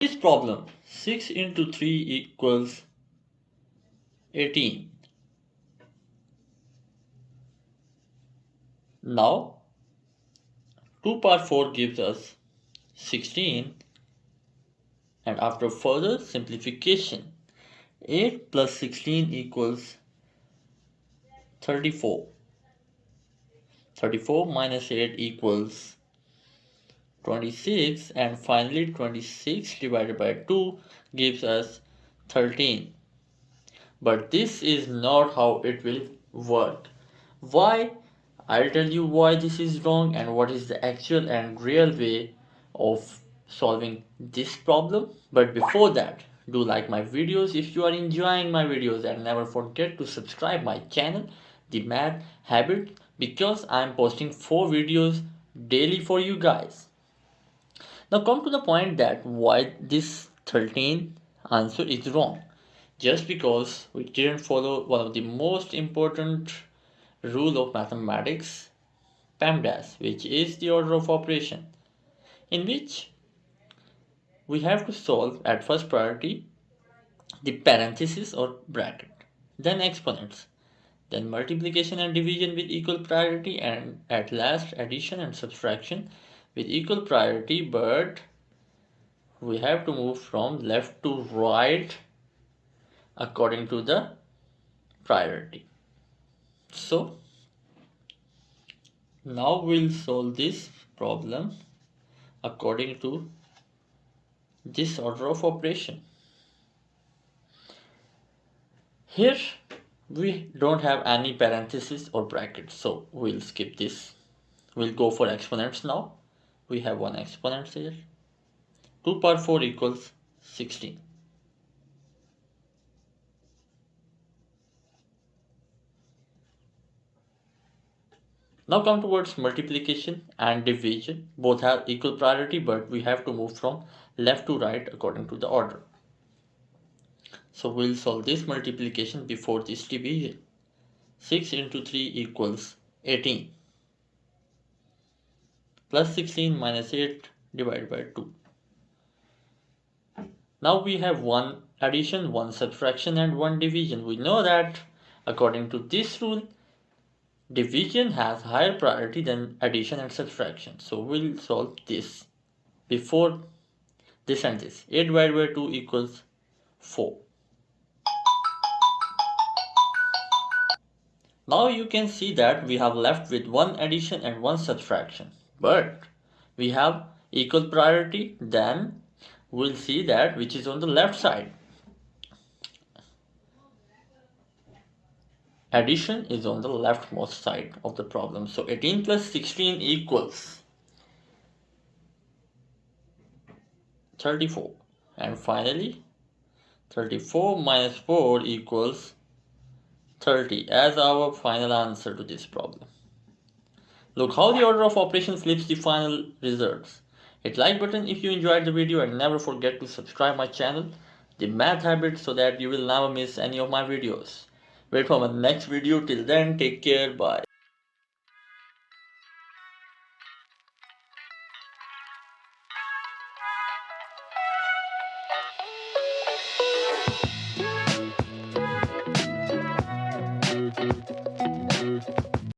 This problem 6 into 3 equals 18. Now 2 power 4 gives us 16, and after further simplification 8 plus 16 equals 34. 34 minus 8 equals 26, and finally 26 divided by 2 gives us 13. But this is not how it will work. Why? I'll tell you why this is wrong and what is the actual and real way of solving this problem. But before that, do like my videos if you are enjoying my videos, and never forget to subscribe my channel, The Math Habit, because I am posting 4 videos daily for you guys. Now come to the point that why this 13 answer is wrong. Just because we didn't follow one of the most important rule of mathematics, PEMDAS, which is the order of operation, in which we have to solve at first priority the parenthesis or bracket, then exponents, then multiplication and division with equal priority, and at last addition and subtraction with equal priority, but we have to move from left to right according to the priority. So now we'll solve this problem according to this order of operation. Here we don't have any parenthesis or brackets, so we'll skip this. We'll go for exponents now. We have one exponent here. 2 power 4 equals 16. Now come towards multiplication and division. Both have equal priority, but we have to move from left to right according to the order. So we'll solve this multiplication before this division. 6 into 3 equals 18. Plus 16 minus 8 divided by 2. Now we have one addition, one subtraction, and one division. We know that according to this rule, division has higher priority than addition and subtraction. So we'll solve this before this and this. 8 divided by 2 equals 4. Now you can see that we have left with one addition and one subtraction, but we have equal priority. Then we'll see that which is on the left side. Addition is on the leftmost side of the problem. So 18 plus 16 equals 34. And finally 34 minus 4 equals 30 as our final answer to this problem. Look how the order of operation flips the final results. Hit like button if you enjoyed the video, and never forget to subscribe my channel, The Math Habit, so that you will never miss any of my videos. Wait for my next video. Till then, take care. Bye.